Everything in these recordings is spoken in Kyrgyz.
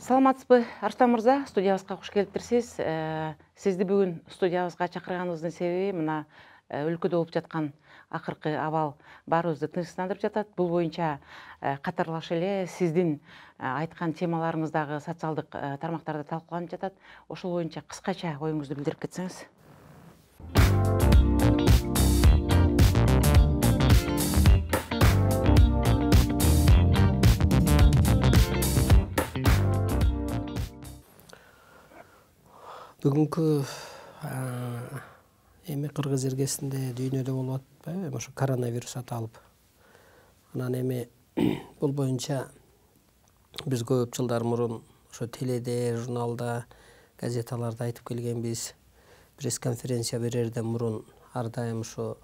Саламатсызбы, Арстан мырза, студиябызга куш келиптирсиз. Сизди бүгүн студиябызга чакырганыбыздын себеби мына өлкөдө болуп жаткан акыркы абал баарыбызды тынчсыздандырып жатат. Бул боюнча катарлаш эле сиздин айткан темаларыңыз дагы социалдык тармактарда талкууланып жатат. Ошол боюнча кыскача оюңузду билдирип кетсеңиз. Бүгүнкү эми Кыргыз эргесинде дүйнөдө болуп атпайбы, ошо коронавирус аталып. Анан эми бул боюнча биз көп жылдар мурун ошо теледе, журналда, газеталарда айтып келгенбиз. Пресс-конференция берерден мурун ар дайым ошо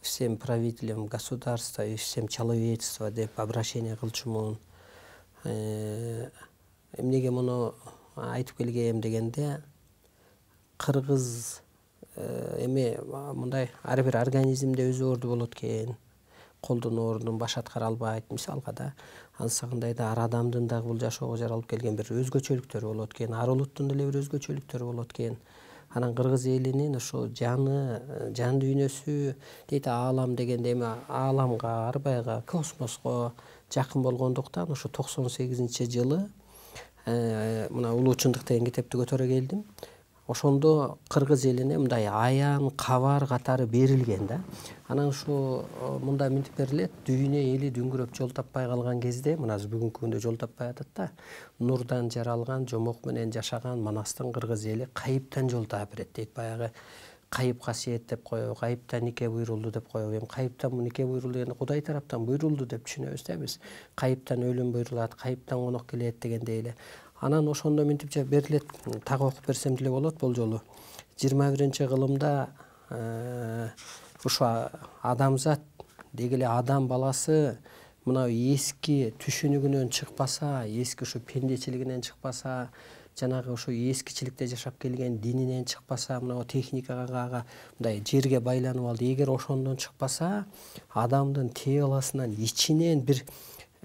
всем правителям государства и всем человечества деп обращение кылчумун. Эмнеге муну айтып келгем дегенде, Кыргыз эми мындай ар бир организмде өз орду болот экен. Колдун ордун баш аткара албайт, мисалга да. Ансагындай да ар адамдын дагы бул жашоого жаралып келген бир өзгөчөлүктөрү болот экен. Ар улуттун деле бир өзгөчөлүктөрү болот экен. Анан Кыргыз элинин ошо жаны, жан дүйнөсү дейт, аалам дегенде эми ааламга, арбайга, космоско жакын болгондуктан ошо 98-жылы мына Улуу Чындык деген китепти көтөрө келдим. Ошондо Кыргыз элине мындай аян, кабар катары берилген да. Анан ушу мындай мынтип берилет, дүйнө эли дүңгүрөп жол таппай калган кезде, мына бүгүнкү күндө жол таппай атат да. Нурдан жаралган, жомок менен жашаган Манастын Кыргыз эли кайыптан жол таап берет дейт. Баягы кайып касиет деп коебуз, кайыптан нике буйрулду деп коебуз. Эми кайыптан нике буйрулду дегенде Кудай тараптан буйрулду деп түшүнөбүз да биз. Кайыптан өлүм буйрулат, кайыптан конок келет дегендей эле. Анан ошондо мынтипче берилет, так окуп берсем деле болот бул жолу. 21-кылымда ушу адамзат деги эле адам баласы мына эски түшүнүгүнөн чыкпаса, эски ушу пендечилигинен чыкпаса, жанагы ушу эскичиликте жашап келген дининен чыкпаса, мына техникага мындай жерге байланып алды. Эгер ошондон чыкпаса, адамдын телосунан ичинен бир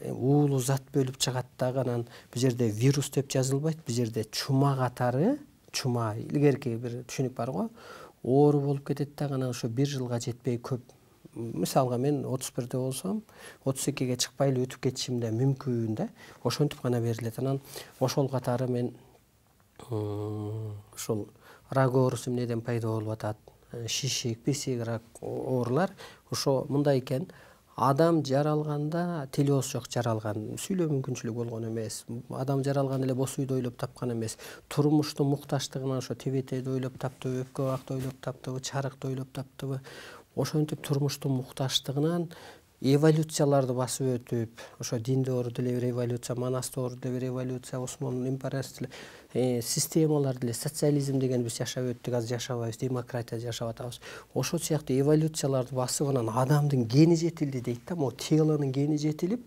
уулуу зат бөлүп чыгат дагы. Анан бул жерде вирус деп жазылбайт, бул жерде чума катары, чума илгерки бир түшүнүк бар го, оору болуп кетет дагы. Анан ошо 1 жылга жетпей көп. Мисалга мен 31-де болсом, 32-ге чыкпай эле өтүп кетишим да мүмкүн да. Ошентип гана берилет. Анан ошол катары мен ушул рак оорусу эмнеден пайда болуп атат? Шишик, писик рак оорулар ошо мындай экен. Адам жаралганда телеос жок жаралган, сүйлөө мүмкүнчүлүгү болгон эмес. Адам жаралган эле боз үйдү ойлоп тапкан эмес. Турмуштун мукташтыгынан ошо тебетеди ойлоп таптыбы, өпкө бакты ойлоп таптыбы, чарыкты ойлоп таптыбы. Ошентип турмуштун мукташтыгынан эволюцияларды басып өтүп, ошо дин доору деле бир эволюция, Манас доору деле бир эволюция, Осмон империясы деле системалар деле, социализм деген биз жашап өттүк, азыр жашабайбыз, демократия жашап атабыз. Ошол сыяктуу эволюцияларды басып, анан адамдын гени жетилди дейт да, могу телонун гени жетилип,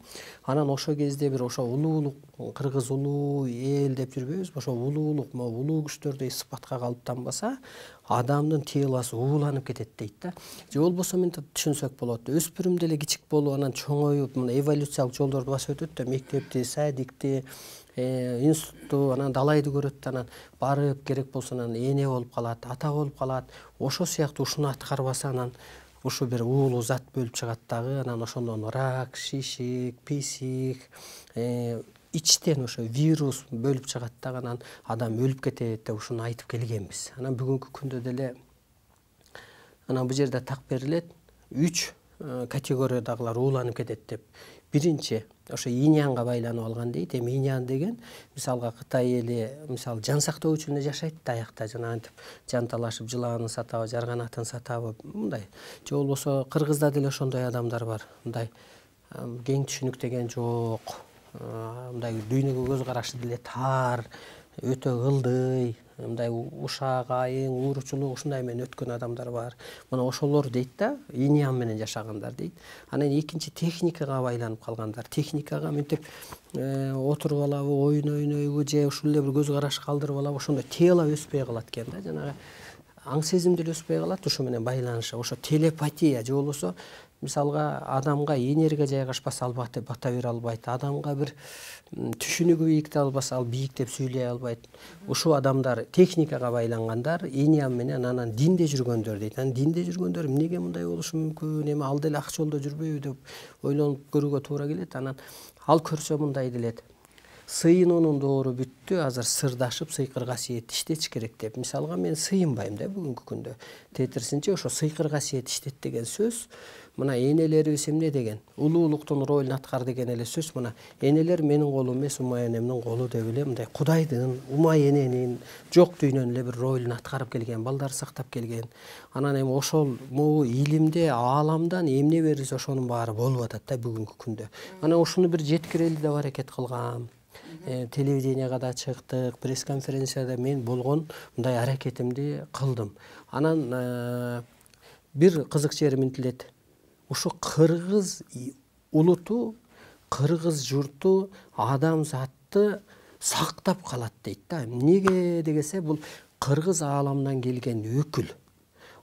анан ошол кезде бир ошо улуулук, Кыргыз улуу эл деп жүрбөйбүзбү? Ошо улуулук, могу улуу күчтөрдөй сыпатка калыптанбаса, адамдын телосу ууланып кетет дейт да. Же болбосо мынтип түшүнсөк болот. Өспүрүм деле кичик болуп, анан чоңоюп, мына эволюциялык жолдорду басып өтөт да, мектепти, садикти, институтту, анан далайды көрөт да, анан барып керек болсо анан эне болуп калат, ата болуп калат. Ошол сыяктуу ушуну аткарбаса, анан ушу бир уулуу зат бөлүп чыгат дагы, анан ошондон рак, шишик, писик, ичтен ошо вирус бөлүп чыгат дагы, анан адам өлүп кетет деп ушуну айтып келгенбиз. Анан бүгүнкү күндө деле анан бул жерде так берилет, 3 категориядагылар ууланып кетет деп. Биринчи ошо иньянга байланып алган дейт. Эми иньян деген мисалга Кытай эли мисалы жан сактоо үчүн эле жашайт да, аякта жанагынтип жанталашып жылаанын сатабы, жарганатын сатабы, мындай. Же болбосо Кыргызда деле ошондой адамдар бар. Мындай кең түшүнүк деген жок. Мындай дүйнөгө көз карашы деле тар, өтө ылдый, мындай ушак, айың, ууручулук ушундай менен өткөн адамдар бар. Мына ошолор дейт да, иньян менен жашагандар дейт. Анан экинчи техникага байланып калгандар. Техникага мынтип отуруп алабы, оюн ойнойбу, же ушул эле бир көз караш калдырып алабы, ошондо тело өспөй калат экен да, жанагы аң сезим деле өспөй калат, ушу менен байланышы. Ошо телепатия же болбосо мисалга адамга энергия жайгашпаса ал бата бере албайт, адамга бир түшүнүгү бийикте албаса ал бийиктеп сүйлөй албайт. Ушул адамдар техникага байлангандар иньям менен анан динде жүргөндөр дейт. Анан динде жүргөндөр эмнеге мындай болушу мүмкүн, эми ал деле ак жолдо жүрбөйбү деп ойлонуп көрүүгө туура келет. Анан ал көрсө мындай делет: сыйынуунун доору бүттү, азыр сырдашып сыйкыр касиет иштетиш керек деп. Мисалга мен сыйынбайм да бүгүнкү күндө. Тетирисинче ошо сыйкыр касиет иштет деген сөз мына энелерибиз эмне деген? Улуулуктун ролун аткар деген эле сөз. Мына энелер менин колум эмес, умай энемдин колу деп эле мындай Кудайдын, умай эненин жок дүйнөнүн эле бир ролун аткарып келген, балдар сактап келген. Анан эми ошол могу илимде ааламдан эмне берилсе ошонун баары болуп атат да бүгүнкү күндө. Анан ушуну бир жеткирели деп аракет кылгам. Телевиденияга да чыктык, пресс-конференцияда мен болгон мындай аракетимди кылдым. Анан бир кызык жери мынтилет. Ушу кыргыз улуту, кыргыз журту адамзатты сактап калат дейт да. Эмнеге дегенсе, бул кыргыз ааламдан келген өкүл.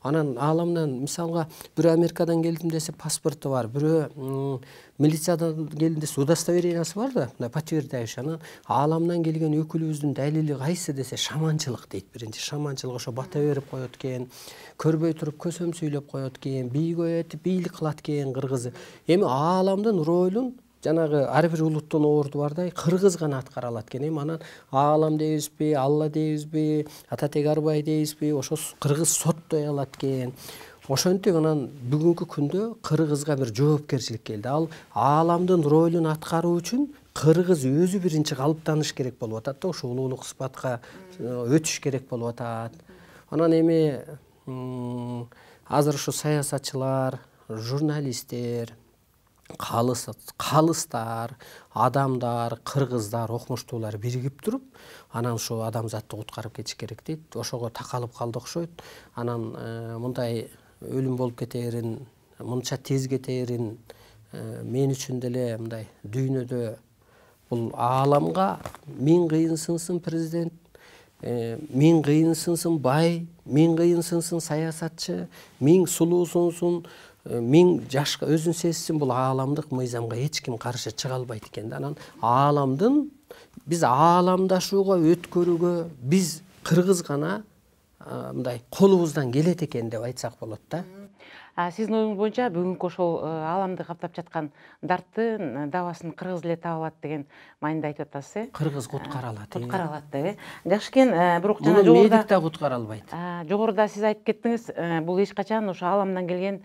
Анан ааламдан мисалга бирөө Америкадан келдим десе паспорту бар, бирөө милициядан келдим десе удостоверениясы бар да, мындай подтверждающий. Анан ааламдан келген өкүлүбүздүн далили кайсы десе шаманчылык дейт. Биринчи шаманчылык, ошо бата берип коет экен, көрбөй туруп көсөм сүйлөп коет экен, бийгө этип бийлик кылат экен кыргызы. Эми ааламдын ролун жанагы ар бир улуттун орду бардай кыргыз гана аткара алат экен. Эми анан аалам дейбизби, Алла дейбизби, Ататек Арбай дейбизби, ошо кыргыз соттой алат экен. Ошентип анан бүгүнкү күндө кыргызга бир жоопкерчилик келди. Ал ааламдын ролун аткаруу үчүн кыргыз өзү биринчи калыптаныш керек болуп атат да, ошо улуулук сыпатка өтүш керек болуп атат. Анан эми азыр ушу саясатчылар, журналисттер, калыстар, адамдар, кыргыздар, окумуштуулар биригип туруп, анан ошо адамзатты куткарып кетиш керек дейт. Ошого такалып калды окшойт. Анан мындай өлүм болуп кетээрин, мынча тез кетээрин мен үчүн деле мындай дүйнөдө бул ааламга миң кыйын сынсын президент, миң кыйын сынсын бай, миң кыйын сынсын саясатчы, миң сулуу сынсын, миң жашка өзүн сезсин, бул ааламдык мыйзамга эч ким каршы чыга албайт экен да. Анан ааламдын биз ааламдашууга, өткөрүүгө биз кыргыз гана мындай колубуздан келет экен деп айтсак болот да. Сиздин оюңуз боюнча бүгүнкү ошол ааламды каптап жаткан дарттын дабасын кыргыз эле таап алат деген мааниде айтып атасыз, э? Кыргыз куткара алат. Куткара алат деп, э? Жакшы экен, бирок жана жогоруда медик да куткара албайт. Жогоруда сиз айтып кеттиңиз, бул эч качан ошо ааламдан келген,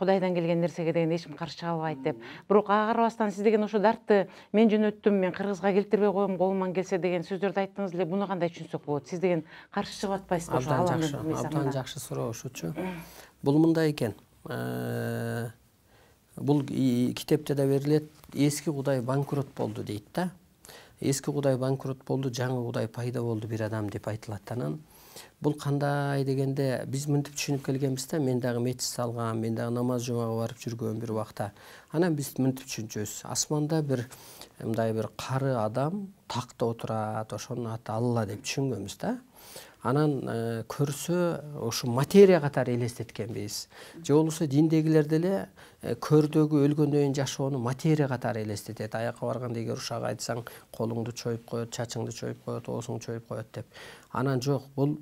Кудайдан келген нерсеге деген эч ким каршы чыга албайт деп. Бирок ага карабастан сиз деген ошо дартты мен жөнөттүм, мен кыргызга келтирбей коем, колуман келсе деген сөздөрдү айттыңыз эле. Буну кандай түшүнсөк болот? Сиз деген каршы чыгып атпайсызбы ошо ааламдын мыйзамына? Абдан жакшы суроо ушучу. Бул мындай экен. Бул китепте да берилет, эски Кудай банкрот болду дейт да. Эски Кудай банкрот болду, жаңы Кудай пайда болду бир адам деп айтылат. Анан бул кандай дегенде биз мынтип түшүнүп келгенбиз да, мен дагы мечит салгам, мен дагы намаз жумага барып жүргөм бир убакта. Анан биз мынтип түшүнчүбүз. Асманда бир мындай бир кары адам такта отурат, ошонун аты Алла деп түшүнгөнбүз да. Анан көрсө ушу материя катары элестеткенбиз. Же болбосо диндегилер деле көрдөгү өлгөндөн кийин жашоону материя катары элестетет. Аякка барганда эгер ушак айтсаң, колуңду чоюп коет, чачыңды чоюп коет, оозуңду чоюп коет деп. Анан жок, бул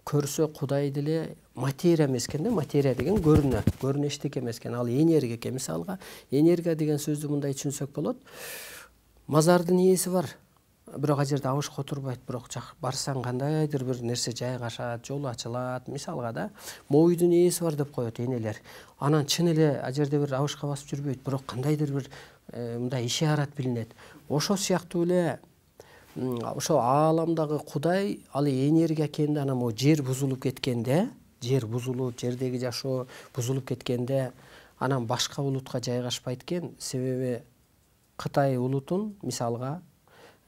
көрсө Кудай деле материя эмес экен да. Материя деген көрүнө эчтеке эмес экен. Ал энергия экен. Мисалга, энергия деген сөздү мындай түшүнсөк болот. Мазардын ээси бар. Бирок ал жерде абышка отурбайт, бирок барсаң кандайдыр бир нерсе жайгашат, жолу ачылат. Мисалга да, моюдун ээси бар деп коет энелер. Анан чын эле ал жерде бир абышка басып жүрбөйт, бирок кандайдыр бир мындай ишарат билинет. Ошо сыяктуу эле ошо ааламдагы Кудай ал энергия экенде, анан могу жер бузулуп кеткенде, жер бузулуп, жердеги жашоо бузулуп кеткенде, анан башка улутка жайгашпайт экен. Себеби Кытай улутун мисалга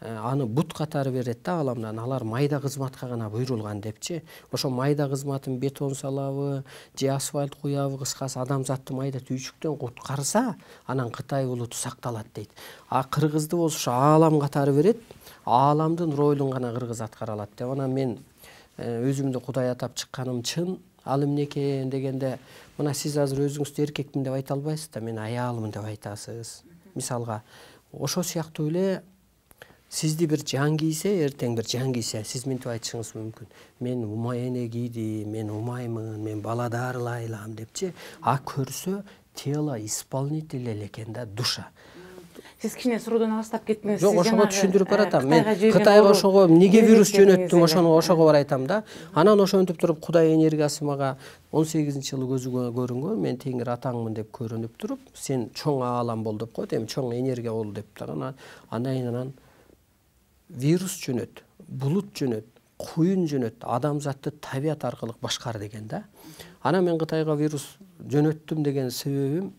аны бут катары берет да ааламдан. Алар майда кызматка гана буйрулган депчи. Ошо майда кызматын бетон салабы, же асфальт куябы, кыскасы адамзатты майда түйчүктөн куткарса, анан Кытай улуту сакталат дейт. А кыргызды болсо ошо аалам катары берет, ааламдын ролун гана кыргыз аткара алат деп. Анан мен өзүмдү Кудай атап чыкканым чын. ал эмне экен дегенде, мына сиз азыр өзүңүздү эркекмин деп айта албайсыз да, мен аялмын деп айтасыз. Мисалга, ошол сыяктуу эле сизди бир жан кийсе, эртең бир жан кийсе, сиз минтип айтышыңыз мүмкүн. Мен умай эне кийдим, мен умаймын, мен бала дарылайлам депчи. А көрсө тело исполнитель эле экен да, душа. Сиз кичине суроодон алыстап кеттиңиз. Жок, ошого түшүндүрүп баратам. Мен Кытайга ошого эмнеге вирус жөнөттүм, ошого барайтам да. Анан ошентип туруп Кудай энергиясы мага 18-жылы көзүгө көрүнгөн. Мен теңир атаңмын деп көрүнүп туруп, сен чоң аалам бол деп коет, эми чоң энергия бол деп дагы. Анан вирус жөнөт, булут жөнөт, куюн жөнөт, адамзатты табият аркылуу башкар деген да. Анан мен Кытайга вирус жөнөттүм деген себебим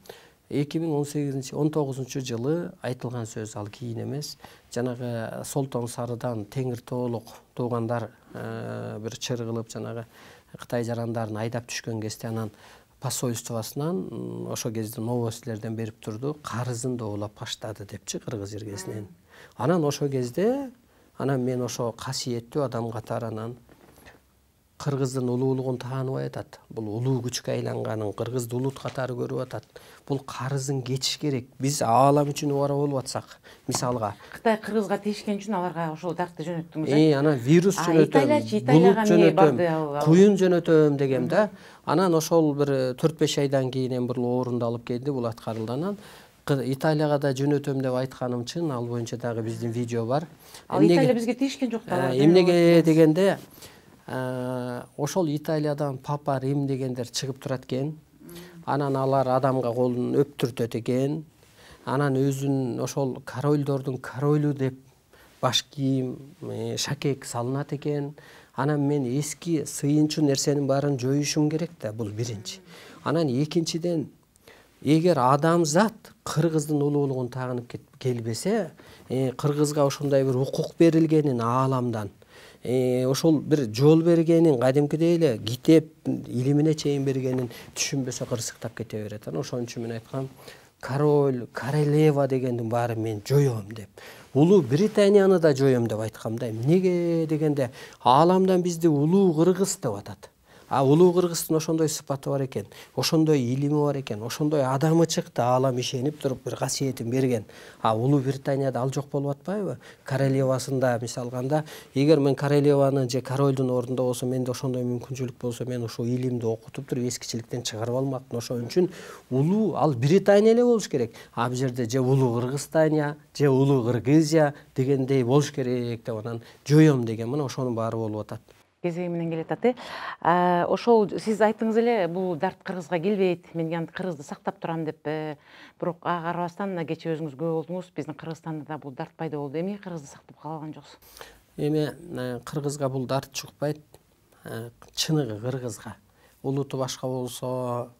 2018-19 жылы айтылган сөз, ал кийин эмес. Жанагы Солтон Сарыдан Теңир Тоолук туугандар бир чыр кылып жанагы Кытай жарандарын айдап түшкөн кезде анан посольствосунан ошол кезде новостьлерден берип турду, карызын да оолап баштады депчи кыргыз иргесинен. Анан ошол кезде мен ошо касиеттүү адам катары анан кыргыздын улуулугун тааныбай атат. Бул улуу күчкө айланганын кыргызды улут катары көрүп атат. Бул карызын кечиш керек. Биз аалам үчүн убара болуп атсак, мисалга Кытай кыргызга тийишкен үчүн аларга ошол дартты жөнөттүңүз. Анан вирус жөнөтөм, булут жөнөтөм, куюн жөнөтөм дегем да. Анан ошол бир 4-5 айдан кийин бир оорунду алып келди, бул аткарылды. Анан Италияга да жөнөтөм деп айтканым чын, ал боюнча дагы биздин видео бар. Ал Италия бизге тийишкен жок да. Эмнеге дегенде, ошол Италиядан Папа Рим дегендер чыгып турат экен. Анан алар адамга колун өптүртөт экен. Анан өзүн ошол корольдордун королу деп баш кийим, шакек салынат экен. Анан мен эски сыйынчу нерсенин баарын жоюшум керек да, бул биринчи. Анан экинчиден, эгер адамзат кыргыздын улуулугун таагынып келбесе, кыргызга ошондой бир укук берилгенин ааламдан, ошол бир жол бергенин, кадимкидей эле китеп илимине чейин бергенин түшүнбөсө кырсыктап кете берет. Анан ошон үчүн мен айткам, король, королева дегендин баарын мен жоём деп. Улуу Британияны да жоём деп айткам да. Эмнеге дегенде, ааламдан бизди улуу кыргыз деп атат. А улуу кыргыздын ошондой сыпаты бар экен, ошондой илими бар экен, ошондой адамы чыкты, аалам ишенип туруп бир касиетин берген. А улуу Британияда ал жок болуп атпайбы? Королевасында мисалганда, эгер мен королеваны же корольдун ордунда болсо, менде ошондой мүмкүнчүлүк болсо, мен ошол илимди окутуп туруп эскичиликтен чыгарып алмакмын. Ошон үчүн улуу ал Британия эле болуш керек. А бул жерде же улуу Кыргызстания, же улуу Кыргызия дегендей болуш керек деп анан жоём деген, мына ошонун баары болуп атат. Кезеги менен келет аты. Ошол сиз айттыңыз эле, бул дарт кыргызга келбейт, мен кыргызды сактап турам деп. Бирок ага карабастан кечээ өзүңүз күбө болдуңуз, биздин Кыргызстанда да бул дарт пайда болду. Эмне кыргызды сактап кала алган жоксуз? Эми кыргызга бул дарт чукпайт. Чыныгы кыргызга. Улуту башка болсо,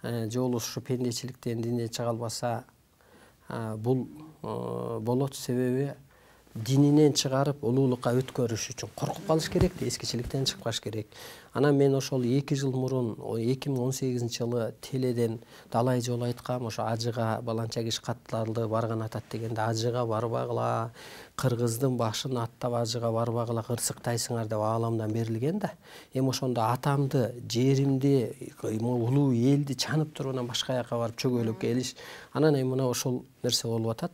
же болбосо ушу пендечиликтен дине чыга албаса, бул болот. Себеби дининен чыгарып улуулукка өткөрүш үчүн коркуп калыш керек да, эскичиликтен чыкпаш керек. Анан мен ошол 2 жыл мурун 2018-жылы теледен далай жолу айткам, ошо ажыга баланча киши катталды, барган атат дегенде, ажыга барбагыла, кыргыздын башын аттап ажыга барбагыла, кырсыктайсыңар деп ааламдан берилген да. Эми ошондо атамды, жеримди, улуу элди чанып туруп анан башка жака барып чөгөлөп келиш. Анан эми мына ошол нерсе болуп атат.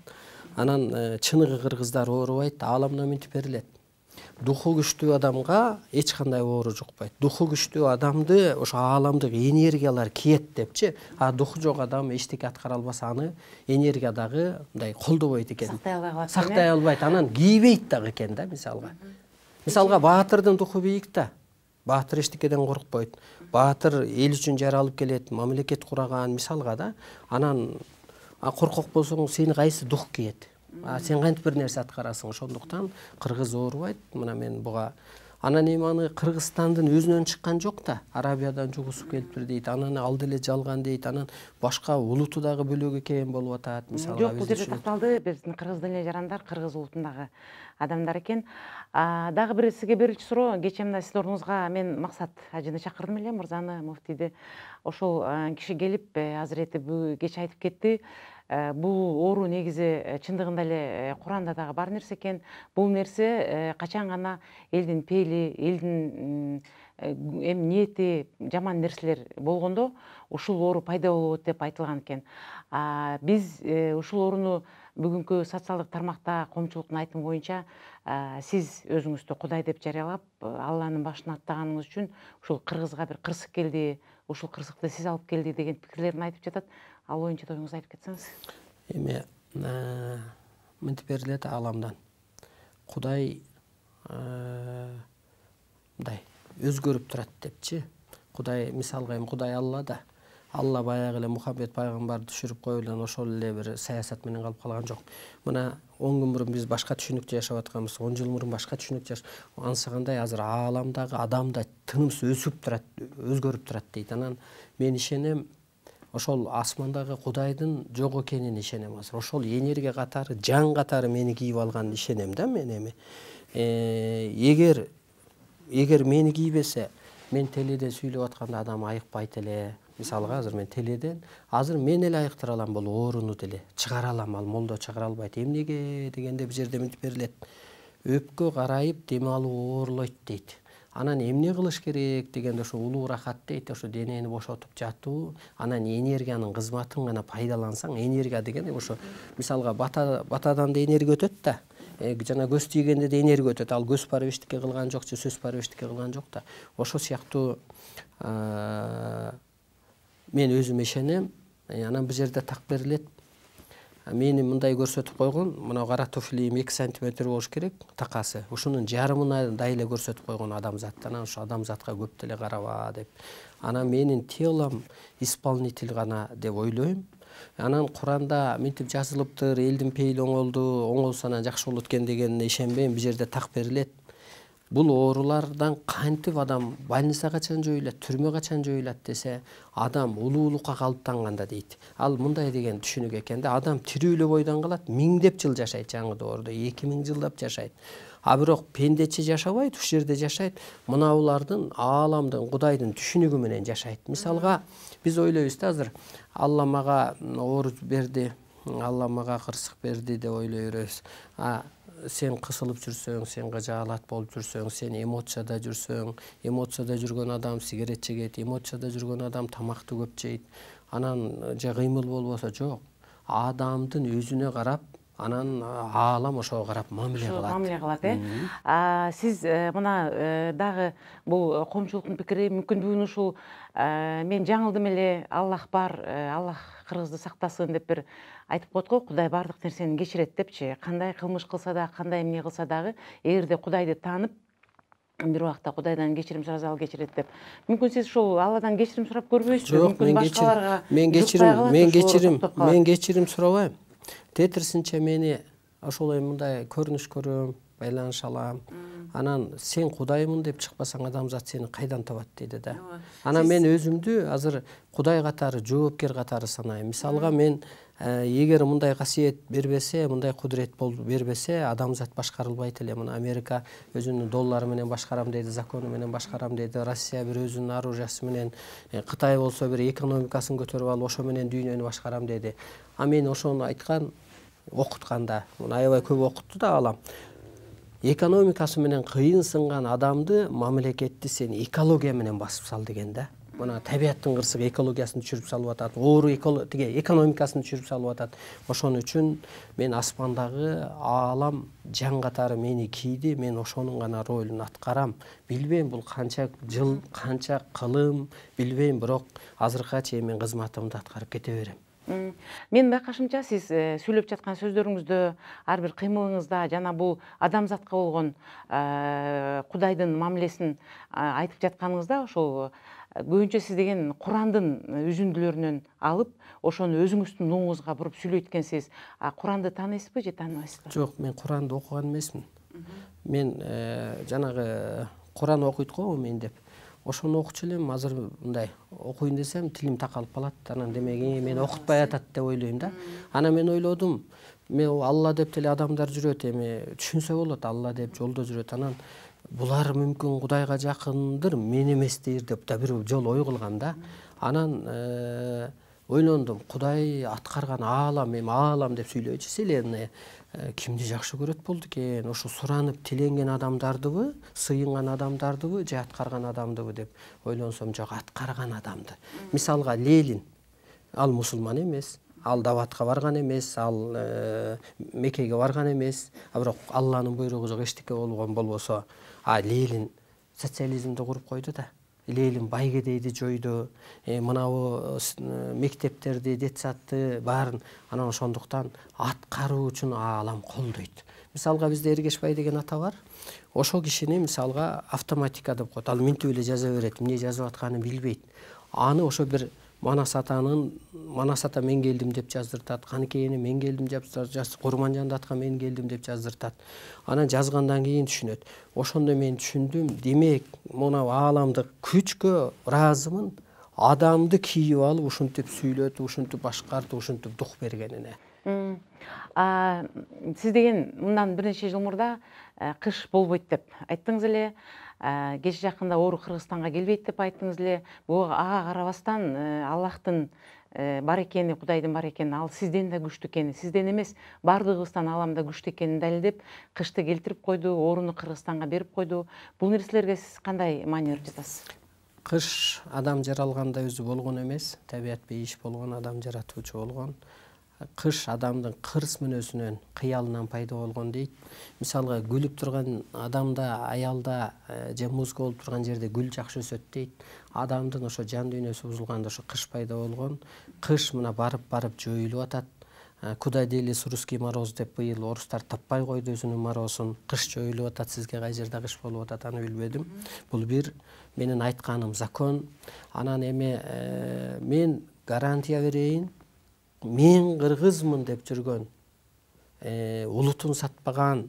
Анан чыныгы кыргыздар оорубайт, ааламдан минтип берилет. Духу күчтүү адамга эч кандай оору жукпайт. Духу күчтүү адамды ошо ааламдык энергиялар киет депчи. А духу жок адам эчтеке аткара албаса, аны энергия дагы мындай колдобойт экен. Сактай албайт. Анан кийбейт дагы экен да, мисалга. Мисалга баатырдын духу бийик да. Баатыр эчтекеден коркпойт. Баатыр эл үчүн жаралып келет, мамлекет кураган, мисалга да. Анан коркок болсоң, сени кайсы дух киет? Сен кантип бир нерсе аткарасың? Ошондуктан кыргыз оорубайт. Мына мен буга анан эми аны Кыргызстандын өзүнөн чыккан жок да. Арабиядан жугусуп келиптир дейт. Анан ал деле жалган дейт. Анан башка улуту дагы бөлөк экен болуп атат. Мисалга жок, бул жерде такталды. Биздин кыргыздын эле жарандар, кыргыз улутундагы адамдар экен. Дагы бир сизге берилчү суроо, кечээ мына сиздин ордуңузга мен Максат ажыны чакырдым эле, мырзаны, муфтийди. Ошол киши келип, азирети кечээ айтып кетти. бул оору негизи чындыгында эле Куранда дагы бар нерсе экен. Бул нерсе качан гана элдин пейили, элдин эми ниети жаман нерселер болгондо ушул оору пайда болот деп айтылган экен. Биз ушул ооруну бүгүнкү социалдык тармакта коомчулуктун айтымы боюнча сиз өзүңүздү Кудай деп жарыялап, Алланын башын аттаганыңыз үчүн ушул кыргызга бир кырсык келди, ушул кырсыкты сиз алып келди деген пикирлерин айтып жатат. Ал боюнча да оюңузду айтып кетсеңиз. Эми мынтип берилет ааламдан. Кудай мындай өзгөрүп турат депчи. Кудай мисалга эми Кудай Алла да. Алла баягы эле Мухаммед пайгамбарды түшүрүп коюп эле ошол эле бир саясат менен калып калган жок. Мына 10 күн мурун биз башка түшүнүктө жашап атканбыз, 10 жыл мурун башка түшүнүктө ансагандай азыр ааламдагы адам да тынымсыз өсүп турат, өзгөрүп турат дейт. Анан мен ишенем, ошол асмандагы Кудайдын жок экенин ишенем азыр. Ошол энергия катары, жан катары мени кийип алганын ишенем да мен эми. Эгер мени кийбесе, мен теледен сүйлөп атканда адам айыкпайт эле. Мисалга азыр мен теледен азыр мен эле айыктыра алам бул ооруну деле. Чыгара алам, ал молдо чыгара албайт. Эмнеге дегенде бир жерде мынтип берилет. Өпкө карайып дем алуу оорлойт дейт. Анан эмне кылыш керек дегенде ошо улуу рахат дейт, ошо денени бошотуп жатуу, анан энергиянын кызматын гана пайдалансаң, энергия деген ошо мисалга батадан да энергия өтөт да. Жана көз тийгенде да энергия өтөт. Ал көз парабиштикке кылган жок, же сөз парабиштикке кылган жок да. Ошо сыяктуу мен өзүм ишенем. Анан бир жерде так берилет. Мени мындай көрсөтүп койгон, мына кара туфлиим 2 сантиметр болуш керек, такасы. Ушунун жарымына да эле көрсөтүп койгон адамзат. Анан ошо адамзатка көп деле караба деп. Анан менин телом исполнитель гана деп ойлойм. Анан Куранда мынтип жазылыптыр, элдин пейили оңолсо анан жакшы болот экен дегенине ишенбейм. Бир жерде так берилет. Бул оорулардан кантип адам больница качан жоюлат, түрмө качан жоюлат десе, адам улуулукка калыптанганда дейт. Ал мындай деген түшүнүк экен да, адам тирүү эле бойдон калат, 1000 жыл жашайт жаңы доордо, 2000 жылдап жашайт. Бирок пендечи жашабайт, уш жерде жашайт, мына булардын ааламдын, Кудайдын түшүнүгү менен жашайт. Мисалга биз ойлойбуз да азыр Алла мага оору берди, Алла мага кырсык берди деп ойлой беребиз. Сен кысылып жүрсөң, сен кыжаалат болуп жүрсөң, сен эмоцияда жүрсөң, эмоцияда жүргөн адам сигарет чегет, эмоцияда жүргөн адам тамакты көп жейт. Анан же кыймыл болбосо жок. Адамдын өзүнө карап, анан аалам ошого карап мамиле кылат. Сиз мына дагы бул коомчулуктун пикири мүмкүн бүгүн ушул мен жаңылдым эле, Аллах бар, Аллах кыргызды сактасын деп бир айтып коет го, Кудай бардык нерсени кечирет депчи. Кандай кылмыш кылса да, кандай эмне кылса дагы, эгерде Кудайды таанып, бир убакта Кудайдан кечирим сураса ал кечирет деп. Мүмкүн сиз ушул Алладан кечирим сурап көрбөйсүзбү? Жок, мен кечирим сурабайм. Тетирсинче мени ошолой мындай көрүнүш көрөм, байланыш алам. Анан сен Кудаймын деп чыкпасаң, адамзат сени кайдан табат дейди да. Анан мен өзүмдү азыр Кудай катары, жоопкер катары санайм. Мисалга мен эгер мындай касиет бербесе, мындай кудурет бербесе, адамзат башкарылбайт эле. Мына Америка өзүнүн доллары менен башкарам дейди, закону менен башкарам дейди. Россия бир өзүнүн оружиясы менен, Кытай болсо бир экономикасын көтөрүп алып, ошо менен дүйнөнү башкарам дейди. Мен ошону айткан, окутканда, мына аябай көп окутту да алам. Экономикасы менен кыйын сынган адамды, мамлекетти сен экология менен басып сал деген да. Мына табияттын кырсыгы экологиясын түшүрүп салып атат, оору экономикасын түшүрүп салып атат. Ошон үчүн мен асмандагы аалам жан катары мени кийди, мен ошонун гана ролун аткарам. Билбейм бул канча жыл, канча кылым, билбейм, бирок азыркыга чейин мен кызматымды аткарып кете берем. Менин байкашымча сиз сүйлөп жаткан сөздөрүңүздө, ар бир кыймылыңызда жана бул адамзатка болгон Кудайдын мамилесин айтып жатканыңызда ошол көбүнчө сиз деген Курандын үзүндүлөрүнөн алып, ошону өзүңүздүн нуңуңузга буруп сүйлөйт экенсиз. Куранды тааныйсызбы же тааныбайсызбы? Жок, мен Куранды окуган эмесмин. Мен жанагы Куран окуйт го мен деп. Ошону окучу элем, азыр мындай окуйн десем тилим такалып калат. Анан демек мени окутпай атат деп ойлойм да. Анан мен ойлодум, мен Алла деп деле адамдар жүрөт, эми түшүнсө болот, Алла деп жолдо жүрөт. Анан булар мүмкүн Кудайга жакындыр, мен эместир деп да бир жол ой кылгам да. Анан ойлондум, Кудай аткарган аалам, эми аалам деп сүйлөйчү, вселенная кимди жакшы көрөт болду экен, ошо суранып тиленген адамдардыбы, сыйынган адамдардыбы же аткарган адамдыбы деп ойлонсом, жок, аткарган адамды. Мисалга Ленин, ал мусулман эмес, ал даватка барган эмес, ал Меккеге барган эмес, бирок Алланын буйругу жок эчтеке болгон болбосо, Ленин социализмди куруп койду да. Ленин байгедейди жойду, мынабу мектептерди, детсадты баарын, анан ошондуктан аткаруу үчүн аалам колдойт. Мисалга бизде Эргешбай деген ата бар. Ошол кишини мисалга автоматика деп коет. Ал минтип эле жаза берет, эмне жазып атканын билбейт. Аны ошо бир Манас ата мен келдим деп жаздыртат, Каныкейни мен келдим деп жаздыртат, Курманжанды атка мен келдим деп жаздыртат. Анан жазгандан кийин түшүнөт. Ошондо мен түшүндүм, демек мына ааламды күчкө ыраазымын, адамды кийип алып ушинтип сүйлөтүп, ушинтип башкартып, ушинтип дух бергенине. Сиз деген мындан бир нече жыл мурда кыш болбойт деп айттыңыз эле. Кече жакында оору Кыргызстанга келбейт деп айттыңыз эле. Ага карабастан Аллахтын бар экени, Кудайдын бар экени, ал сизден да күчтүү экени, сизден эмес баардыгыбыздан ааламда күчтүү экенин далилдеп, кышты келтирип койду, ооруну Кыргызстанга берип койду. Бул нерселерге сиз кандай маани берип жатасыз? Кыш адам жаралганда өзү болгон эмес, табият бейиш болгон, адам жаратуучу болгон. Кыш адамдын кырс мүнөзүнөн, кыялынан пайда болгон дейт. Мисалга гүлүп турган адамда, аялда же музга болуп турган жерде гүл жакшы өсөт дейт. Адамдын ошо жан дүйнөсү бузулганда ошо кыш пайда болгон. Кыш мына барып жойулуп атат. Куда делись русский мороз деп быйыл орустар таппай койду өзүнүн морозун. Кыш жоюлуп атат, сизге кай жерде кыш болуп атат аны билбедим. Бул бир менин айтканым закон. Анан эми мен гарантия берейин, мен кыргызмын деп жүргөн, улутун сатпаган,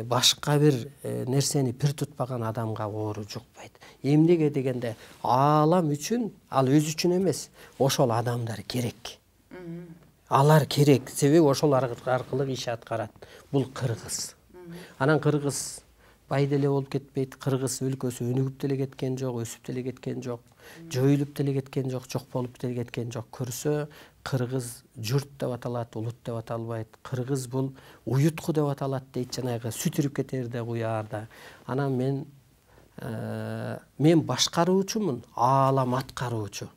башка бир нерсени пир тутпаган адамга оору жукпайт. Эмнеге дегенде, аалам үчүн, ал өзү үчүн эмес, ошол адамдар керек. Алар керек, себеби ошол аркылуу иш аткарат. Бул кыргыз. Анан кыргыз бай деле болуп кетпейт, кыргыз өлкөсү өнүгүп деле кеткен жок, өсүп деле кеткен жок, жоюлуп деле кеткен жок, жок болуп деле кеткен жок. Көрсө, кыргыз журт деп аталат, улут деп аталбайт. Кыргыз бул уютку деп аталат дейт, жанагы сүт ирип кетерде куярда. Анан мен башкаруучумун, аалам аткаруучу.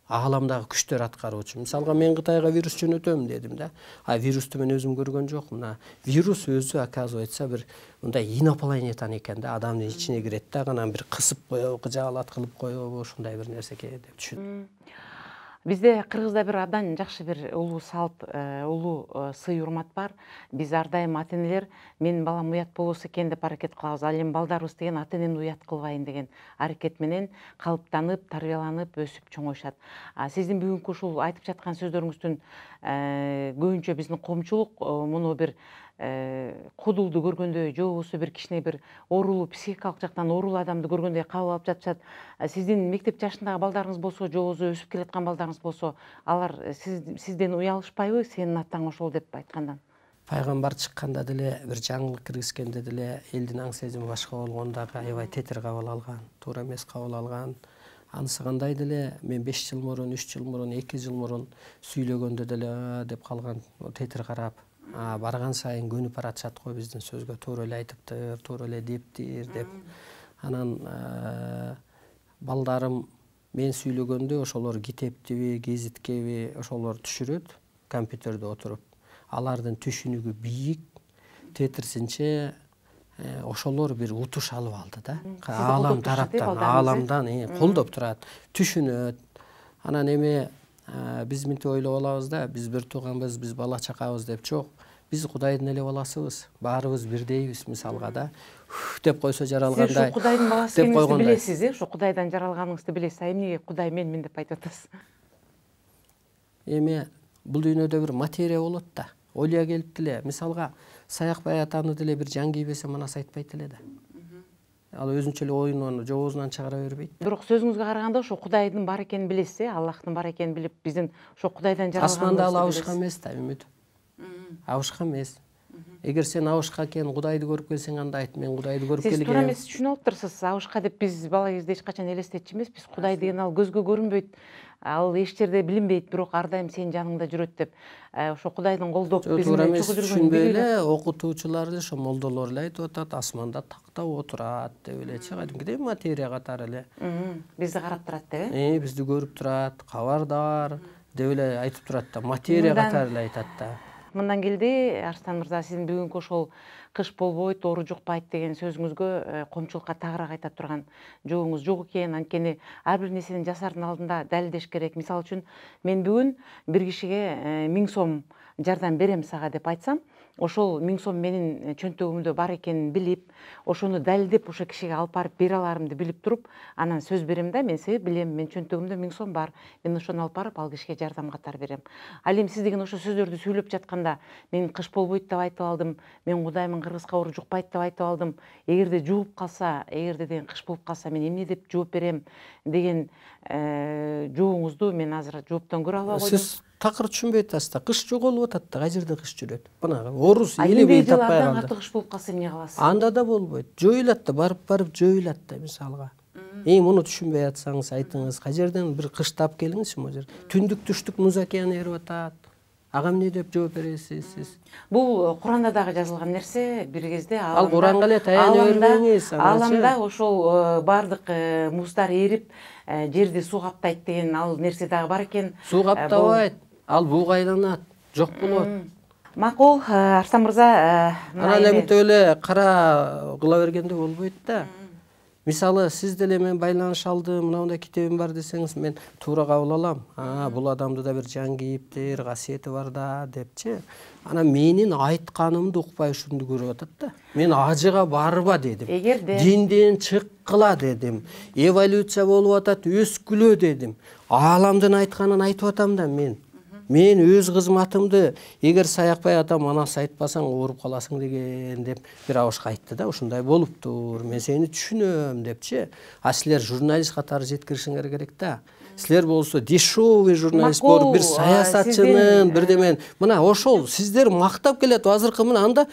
Ааламдагы күчтөр аткаруучу. Мисалга мен Кытайга вирус жөнөтөм дедим да. Вирусту мен өзүм көргөн жокмун. Вирус өзү оказывается бир мындай инопланетан экен да, адамдын ичине кирет да, анан бир кысып коебу, кыжаалат кылып коебу, ушундай бир нерсе экен деп түшүндүм. Бизде Кыргызда бир абдан жакшы бир улуу салт, улуу сый урмат бар. Биз ар дайым ата энелер менин балам уят болбосо экен деп аракет кылабыз. Ал эми балдарыбыз деген ата энемди уят кылбайын деген аракет менен калыптанып, тарбияланып, өсүп чоңоюшат. Сиздин бүгүнкү ушул айтып жаткан сөздөрүңүздүн көбүнчө биздин коомчулук муну бир кудулду көргөндөй, же болбосо бир кичине бир оорулуу, психикалык жактан оорулуу адамды көргөндөй кабыл алып жатышат. Сиздин мектеп жашындагы балдарыңыз болсо, же болбосо өсүп келаткан балдарыңыз болсо, алар сизден уялышпайбы, сенин атаң ошол деп айткандан? Пайгамбар чыкканда деле, бир жаңылык киргизгенде деле элдин аң сезими башка болгондо аябай тетир кабыл алган, туура эмес кабыл алган. Анысы кандай деле, мен 5 жыл мурун, 3 жыл мурун, 2 жыл мурун сүйлөгөндө деле деп калган, тетир карап. Барган сайын көнүп баратышат го биздин сөзгө, туура эле айтыптыр, туура эле дептир деп. Анан балдарым мен сүйлөгөндө ошолор китептиби, гезиткеби ошолор түшүрөт компьютерде отуруп. Алардын түшүнүгү бийик, тетирсинче ошолор бир утуш алып алды да. Аалам тараптан, ааламдан колдоп турат, түшүнөт. Анан эми биз мынтип ойлоп алабыз да, биз бир тууганбыз, биз бала чакабыз деп жок. Биз Кудайдын эле баласыбыз, баарыбыз бирдейбиз мисалга да. Деп койсо жаралгандай. Сиз ушу Кудайдын баласы экениңизди билесиз, ушу Кудайдан жаралганыңызды билесиз. Эмнеге Кудай менмин деп айтып атасыз? Эми бул дүйнөдө бир материя болот да. Ойлой келип деле, мисалга Саякбай атаны деле бир жан кийбесе манас айтпайт эле да. Ал өзүнчө эле оюнун жоозунан чыгара бербейт. Бирок сөзүңүзгө караганда ошо Кудайдын бар экенин билесиз, Аллахтын бар экенин билип, биздин ошо Кудайдан жаралганыбызды асманда ал абышка эмес да, Үмүт. Абышка эмес. Эгер сен абышка экен Кудайды көрүп келсең анда айт, мен Кудайды көрүп Сиз туура келгем. эмес түшүнүп атыптырсыз. Абышка деп биз бала кезде эч качан элестетчү эмеспиз. Кудай деген ал көзгө көрүнбөйт, ал эч жерде билинбейт, бирок ар дайым сенин жаныңда жүрөт деп. Ошо Кудайдын колдоп биз Туура менен эмес чогуу түшүнбөй эле, жүргөнүн окутуучулар эле, ошо молдолор эле айтып атат, асманда тактап отурат деп элечи, кадимкидей материя катары эле. бизди карап турат деп э. Бизди көрүп турат, кабардар деп эле айтып турат да, материя катары эле айтат да. Мындан келди, Арстан мырза, сиздин бүгүнкү ошол кыш болбойт, оору жукпайт деген сөзүңүзгө коомчулукка тагыраак айта турган жообуңуз жок экен. Анткени ар бир нерсени жасаардын алдында далилдеш керек. Мисалы үчүн, мен бүгүн бир кишиге 1000 сом жардам берем сага деп айтсам, ошол 1000 сом менин чөнтөгүмдө бар экенин билип, ошону далилдеп ошо кишиге алып барып бере аларымды билип туруп, анан сөз берем да, мен себеп билем, мен чөнтөгүмдө 1000 сом бар, мен ошону алып барып ал кишиге жардам катары берем. Ал эми сиз деген ошо сөздөрдү сүйлөп жатканда, мен кыш болбойт деп айтып алдым, мен Кудаймын, кыргызга оору жукпайт деп айтып алдым, эгерде жугуп калса, эгерде деген кыш болуп калса мен эмне деп жооп берем деген жообуңузду мен азыр жооптон көрө албай койдум. Сиз такыр түшүнбөй атасыз да, кыш жоголуп атат да, кай жерде кыш жүрөт? Мына орус Эле элебей жыл таппай абдан калды. катуу кыш болуп калса эмне кыласыз? Анда да болбойт. Жоюлат да, барып жоюлат да мисалга. Муну түшүнбөй атсаңыз айтыңыз, кай жерден бир кыш тап келиңизчи могу жерде. Түндүк түштүк муз океаны эрип атат. Ага эмне деп жооп бересиз сиз? Бул Куранда дагы жазылган нерсе, бир кезде Ал Куранга эле таянып бербеңиз. Аламда ошол бардык муздар эрип, жерди суу каптайт деген ал нерсе дагы бар экен. Суу каптабайт, ал буга айланат, жок болот. Макул, Арстан мырза, Анан эмитип эле кара кыла бергенде болбойт да. Мисалы, сиз деле мен байланыш алдым, мындай китебим бар десеңиз, мен туура кабыл алам. Бул адамда да бир жан кейиптер, касиети бар да депчи. Анан менин айтканымды укпай ушунду көрүп атат да. Мен ажыга барба дедим. Динден чыккыла дедим. Эволюция болуп атат, өскүлө дедим. Ааламдын айтканын айтып атам да мен. Мен өз кызматымды, эгер саякпай атам, анасы айтпасаң ооруп каласың деген деп бир абышка айтты да, ушундай болуптур. Мен сени түшүнөм депчи. Силер журналист катары жеткиришиңер керек да. Силер болсо дешевый журналист болуп, бир саясатчынын, бирдемен. Мына ошол сиздер мактап келет, азыркы мына анда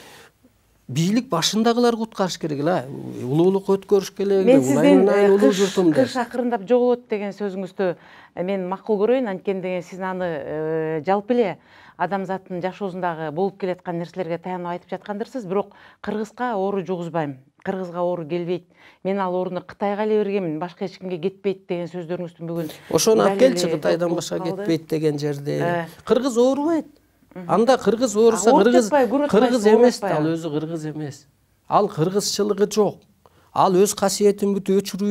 бийлик башындагылар куткарыш керек эле. Улуулукка өткөрүш керек. Мен сиздин кыш акырындап жоголот деген сөзүңүздү мен макул көрөйүн, анткени деген сиз аны жалпы эле адамзаттын жашоосундагы болуп келаткан нерселерге таянып айтып жаткандырсыз, бирок кыргызга оору жугузбайм. Кыргызга оору келбейт. Мен ал ооруну Кытайга эле бергенмин, башка эч кимге кетпейт деген сөздөрүңүздүн бүгүн. Ошону алып келчи, Кытайдан башка кетпейт деген жерде. Кыргыз оорубайт. Анда кыргыз ооруса, кыргыз эмес, ал өзү кыргыз эмес. Ал кыргызчылыгы жок. Ал өз касиетин бүт учуруп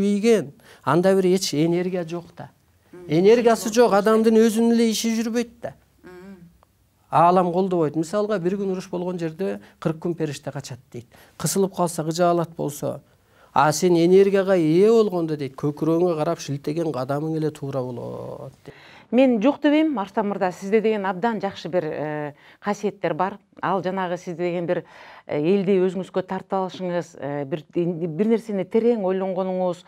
ийген. Анда бир эч энергия жок да. Энергиясы жок, адамдын өзүнүн эле иши жүрбөйт да. Аалам колдобойт. Мисалга бир күн уруш болгон жерде 40 күн периште качат дейт. Кысылып калса, кыжаалат болсо, сен энергияга ээ болгондо дейт, көкүрөгүңө карап шилтеген кадамың эле туура болот. Мен жок дебейм, Арстан мырза, сизде деген абдан жакшы бир касиеттер бар. Ал жанагы сизде деген бир элди өзүңүзгө тартып алышыңыз, бир нерсени терең ойлонгонуңуз,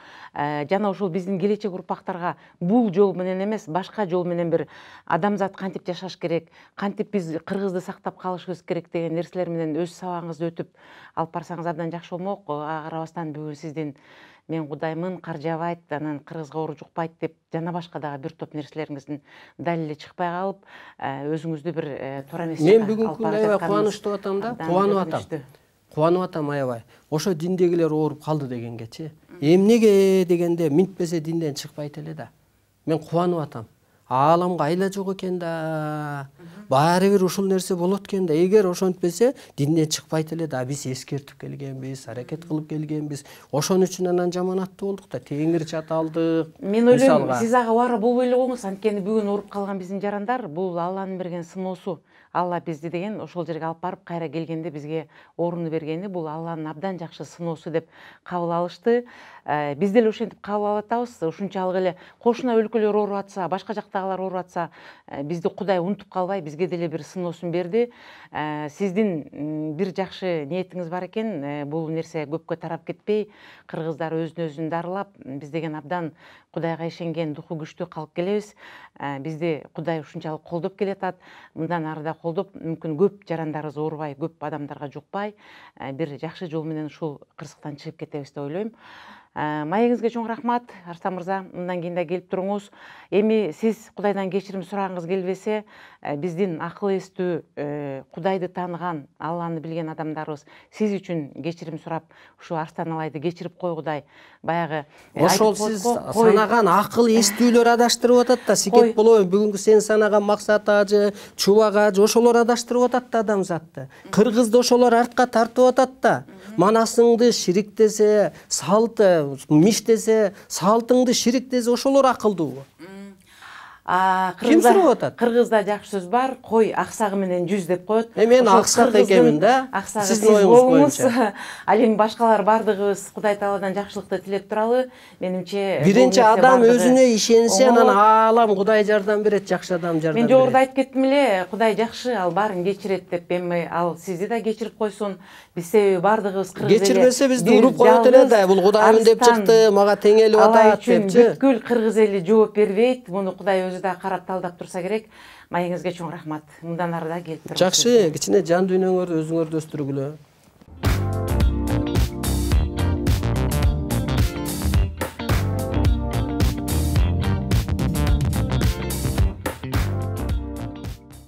жана ошол биздин келечек урпактарга бул жол менен эмес, башка жол менен бир адамзат кантип жашаш керек, кантип биз кыргызды сактап калышыбыз керек деген нерселер менен өз сабагыңызды өтүп алып барсаңыз абдан жакшы болмок. Ага карабастан бүгүн сиздин мен Кудаймын, кар жаабайт, анан кыргызга оору жукпайт деп жана башка дагы бир топ нерселериңиздин далили чыкпай калып, өзүңүздү бир туура эмес мен бүгүнкү күндө аябай кубанычтуу атам да, кубанып атам аябай. Ошо диндегилер ооруп калды дегенгечи. Эмнеге дегенде минтпесе динден чыкпайт эле да. Мен кубанып атам. Ааламга айла жок экен да. Баары бир ушул нерсе болот экен да. Эгер ошентпесе динден чыкпайт эле да. Биз эскертип келгенбиз, аракет кылып келгенбиз. Ошон үчүн анан жаманаттуу болдук да. Теңир чат алдык. Мен ойлойм, сиз ага убара болбой эле коңуз, анткени бүгүн ооруп калган биздин жарандар бул Алланын берген сыноосу. Алла бизди деген ошол жерге алып барып кайра келгенде бизге орунду бергени бул Алланын абдан жакшы сыноосу деп кабыл алышты. Биз деле ошентип кабыл алып атабыз. Ушунчалык эле кошуна өлкөлөр ооруп атса, башка жактагылар ооруп атса, бизди Кудай унутуп калбай, бизге бизге деле бир сыноосун берди. Сиздин бир жакшы ниетиңиз бар экен. Бул нерсе көпкө тарап кетпей, кыргыздар өзүн өзүн дарылап, биз деген абдан Кудайга ишенген, духу күчтүү калып келебиз. Бизди Кудай ушунчалык колдоп келатат. Мындан ары да колдоп, мүмкүн көп жарандарыбыз оорубай, көп адамдарга жукпай, бир жакшы жол менен ушул кырсыктан чыгып кетебиз деп ойлойм. Маегиңизге чоң рахмат, Арстан мырза. Мындан кийин да келип туруңуз. Эми сиз Кудайдан кечирим сурагыңыз келбесе, биздин акыл эстүү, Кудайды тааныган, Алланы билген адамдарыбыз сиз үчүн кечирим сурап, ушу Арстан Алайды кечирип койгудай, баягы ошол сиз санаган акыл эстүүлөр адаштырып атат да, Секет болобу, бүгүнкү сен санаган Максат ажы, Чубак ажы, ошолор адаштырып атат да адамзатты. Кыргызды ошолор артка тартып атат да. Манасыңды ширик десе, салты, миш десе, салтыңды ширик десе, ошолор акылдуу. Ким сурап атат? Кыргызда жакшы сөз бар, кой аксагы менен жүз деп коет. Мен аксак экенмин да. Сиздин оюңуз боюнча. Ал эми башкалар бардыгыбыз Кудай Тааладан жакшылыкты тилеп туралы. Менимче биринчи адам өзүнө ишенсе, анан аалам Кудай жардам берет, жакшы адам жардам берет. Мен жогоруда айтып кеттим эле, Кудай жакшы, ал баарын кечирет деп. Эми ал сизди да кечирип койсун. Биз себеби бардыгыбыз кыргыз эле. Кечирбесе бизди уруп коет эле да. Бул Кудайым деп чыкты, мага теңелип атат депчи. Бүткүл кыргыз эли жооп бербейт. Муну Кудай өзү да карап талдап турса керек. Маегиңизге чоң рахмат. Мындан ары да келип туруңуз. Жакшы, кичине жан дүйнөңөрдү өзүңөрдү өстүргүлө.